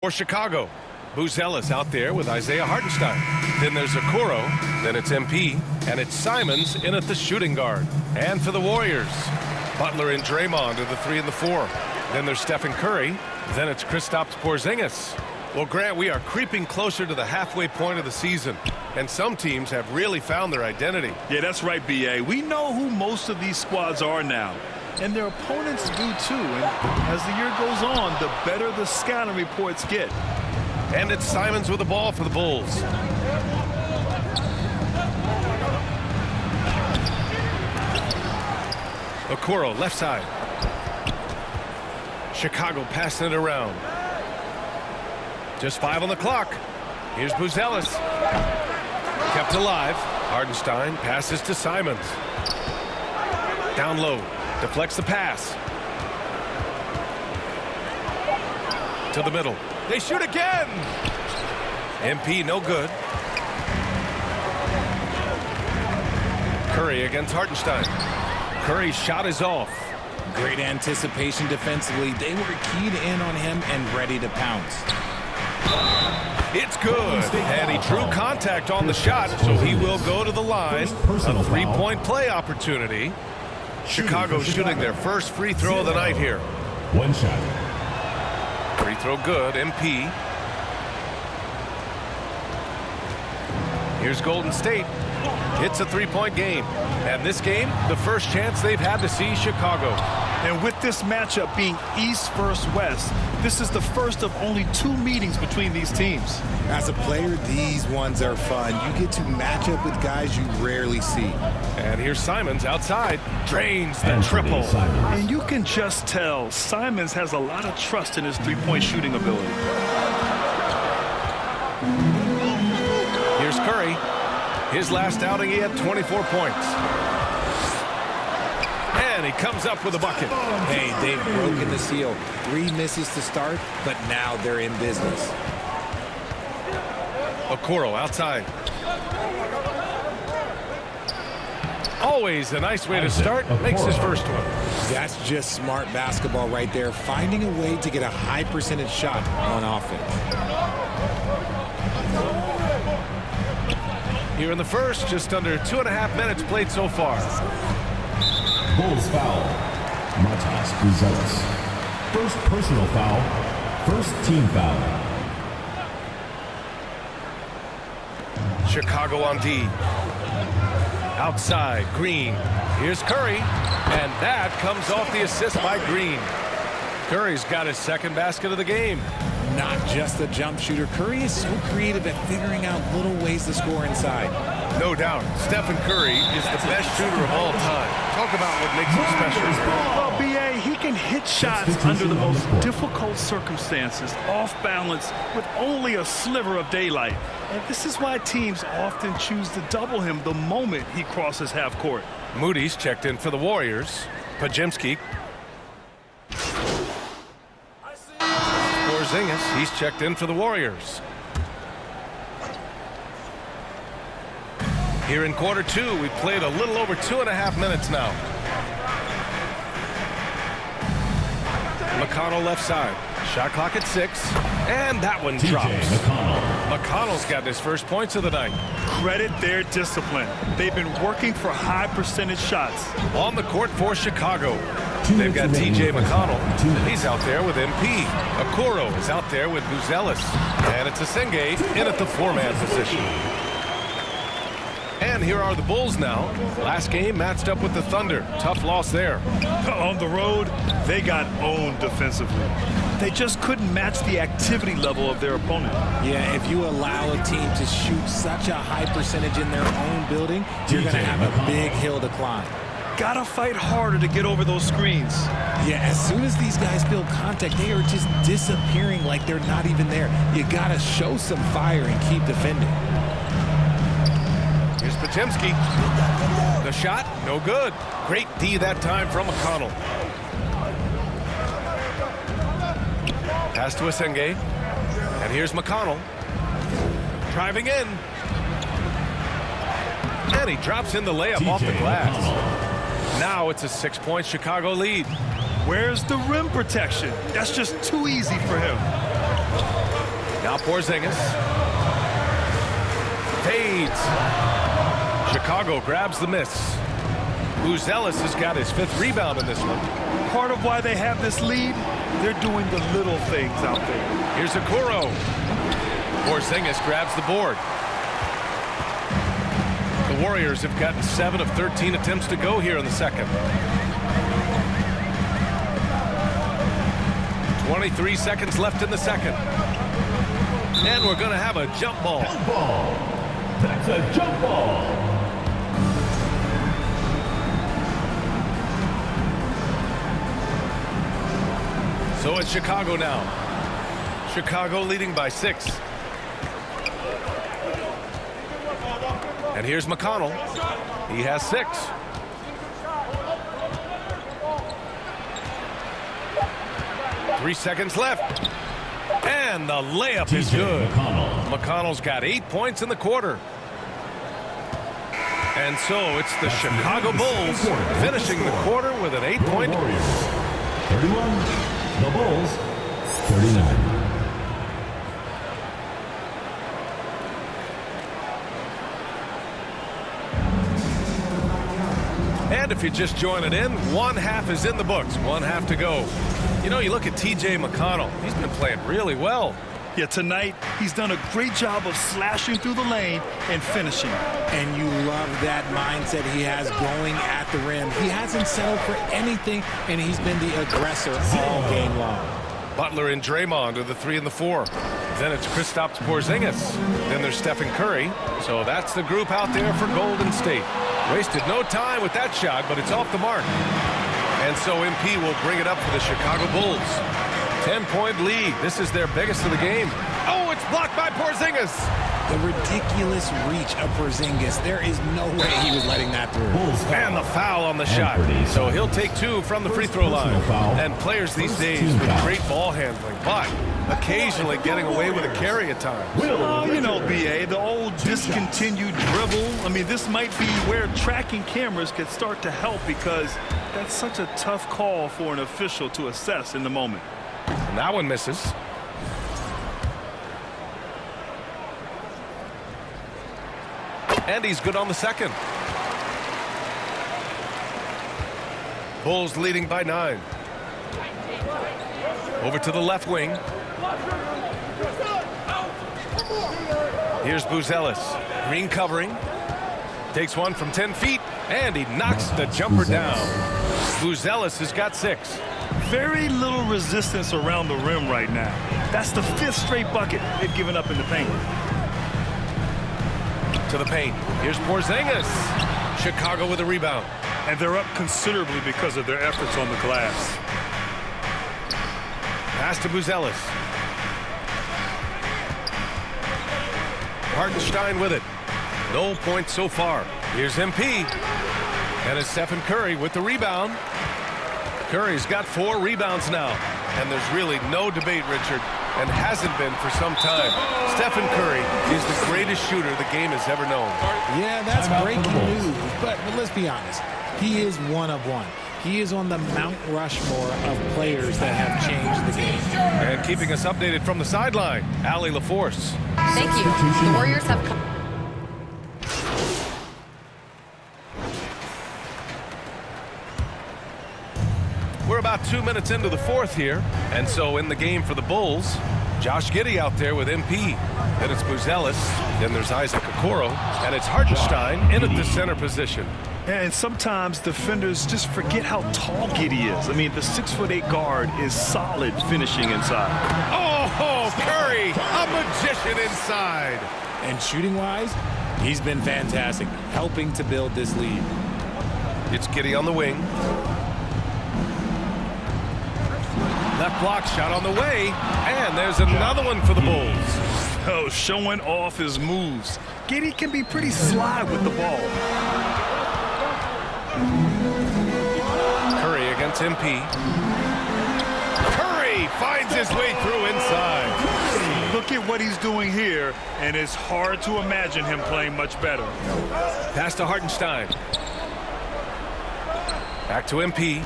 For Chicago, Buzelis out there with Isaiah Hartenstein. Then there's Okoro, then it's MP, and it's Simons in at the shooting guard. And for the Warriors, Butler and Draymond are the 3 and the 4. Then there's Stephen Curry, then it's Kristaps Porzingis. Well, Grant, we are creeping closer to the halfway point of the season, and some teams have really found their identity. Yeah, that's right, B.A. We know who most of these squads are now, and their opponents do too. And as the year goes on, the better the scouting reports get. And it's Simons with the ball for the Bulls. Okoro, left side. Chicago passing it around. Just 5 on the clock. Here's Buzelis. Kept alive. Hartenstein passes to Simons. Down low. Deflects the pass. To the middle. They shoot again. MP no good. Curry against Hartenstein. Curry's shot is off. Great anticipation defensively. They were keyed in on him and ready to pounce. It's good, and he drew contact on the shot, so he will go to the line. A three-point play opportunity. Chicago shooting their first free throw of the night here. One shot. Free throw good, MP. Here's Golden State. It's a three-point game. And this game, the first chance they've had to see Chicago. And with this matchup being East versus West, this is the first of only 2 meetings between these teams. As a player, these ones are fun. You get to match up with guys you rarely see. And here's Simons outside. Drains the triple. And you can just tell Simons has a lot of trust in his three-point shooting ability. Here's Curry. His last outing, he had 24 points. And he comes up with a bucket. Hey, they've broken the seal. 3 misses to start, but now they're in business. Okoro outside. Always a nice way to start. Makes his first one. That's just smart basketball right there. Finding a way to get a high percentage shot on offense. Here in the first, just under 2.5 minutes played so far. Bulls foul. Matas Buzelis. First personal foul. First team foul. Chicago on D. Outside, Green. Here's Curry. And that comes off the assist by Green. Curry's got his second basket of the game. Not just a jump shooter. Curry is so creative at figuring out little ways to score inside. No doubt, Stephen Curry is the best shooter of all time. Talk about what makes him special. Well, B.A., he can hit shots under the most difficult circumstances, off balance, with only a sliver of daylight. And this is why teams often choose to double him the moment he crosses half court. Moody's checked in for the Warriors. Pajemski. Porzingis, he's checked in for the Warriors. Here in quarter 2, we've played a little over 2.5 minutes now. McConnell left side. Shot clock at 6. And that one drops. McConnell's gotten his first points of the night. Credit their discipline. They've been working for high percentage shots. On the court for Chicago. They've got TJ McConnell. He's out there with MP. Okoro is out there with Buzelis. And it's Asenge in at the 4-man position. And here are the Bulls now. Last game matched up with the Thunder. Tough loss there. On the road, they got owned defensively. They just couldn't match the activity level of their opponent. Yeah, if you allow a team to shoot such a high percentage in their own building, you're going to have a big hill to climb. Gotta fight harder to get over those screens. Yeah, as soon as these guys feel contact, they are just disappearing like they're not even there. You gotta show some fire and keep defending. Here's Pajemski. The shot, no good. Great D that time from McConnell. Pass to Asenge. And here's McConnell. Driving in. And he drops in the layup off the glass. Now it's a 6-point Chicago lead. Where's the rim protection? That's just too easy for him. Now Porzingis. Fades. Chicago grabs the miss. Buzelis has got his 5th rebound in this one. Part of why they have this lead, they're doing the little things out there. Here's Okoro. Porzingis grabs the board. The Warriors have gotten 7 of 13 attempts to go here in the second. 23 seconds left in the second. And we're going to have a jump ball. Jump ball. That's a jump ball. So it's Chicago now. Chicago leading by 6. And here's McConnell. He has 6. Three seconds left. And the layup is good. McConnell's got 8 points in the quarter. And so it's the Chicago Bulls finishing the quarter with an 8-point. 31. The Bulls, 39. And if you're just joining in, 1 half is in the books. 1 half to go. You know, you look at T.J. McConnell. He's been playing really well. Yeah, tonight he's done a great job of slashing through the lane and finishing. And you love that mindset he has going at the rim. He hasn't settled for anything, and he's been the aggressor all game long. Butler and Draymond are the 3 and the 4. Then it's Kristaps Porzingis. Then there's Stephen Curry. So that's the group out there for Golden State. Wasted no time with that shot, but it's off the mark. And so MP will bring it up for the Chicago Bulls. 10-point lead. This is their biggest of the game. Oh, it's blocked by Porzingis. The ridiculous reach of Porzingis. There is no way he was letting that through. And the foul on the shot. So he'll take 2 from the free throw line. And players these days with great ball handling, but occasionally getting away with a carry at times. Well, you know, B.A., the old discontinued dribble. I mean, this might be where tracking cameras could start to help because that's such a tough call for an official to assess in the moment. And that one misses. And he's good on the second. Bulls leading by 9. Over to the left wing. Here's Buzelis. Green covering. Takes one from 10 feet. And he knocks the jumper down. Buzelis has got 6. Very little resistance around the rim right now. That's the 5th straight bucket they've given up in the paint. To the paint. Here's Porzingis. Chicago with a rebound. And they're up considerably because of their efforts on the glass. Pass to Buzelis. Hartenstein with it. No points so far. Here's MP. And it's Stephen Curry with the rebound. Curry's got 4 rebounds now. And there's really no debate, Richard, and hasn't been for some time. Stephen Curry is the greatest shooter the game has ever known. Yeah, that's breaking news. But let's be honest. He is one of one. He is on the Mount Rushmore of players that have changed the game. And keeping us updated from the sideline, Allie LaForce. Thank you. The Warriors have come. We're about 2 minutes into the 4th here. And so in the game for the Bulls, Josh Giddey out there with MP. Then it's Buzelis. Then there's Isaac Okoro. And it's Hartenstein in at the center position. And sometimes defenders just forget how tall Giddey is. I mean, the 6'8" guard is solid finishing inside. Oh, Curry, a magician inside. And shooting-wise, he's been fantastic, helping to build this lead. It's Giddey on the wing. Left block shot on the way. And there's another one for the Bulls. Oh, showing off his moves. Giddey can be pretty sly with the ball. Curry against MP. Curry finds his way through inside. Look at what he's doing here, and it's hard to imagine him playing much better. Pass to Hartenstein. Back to MP.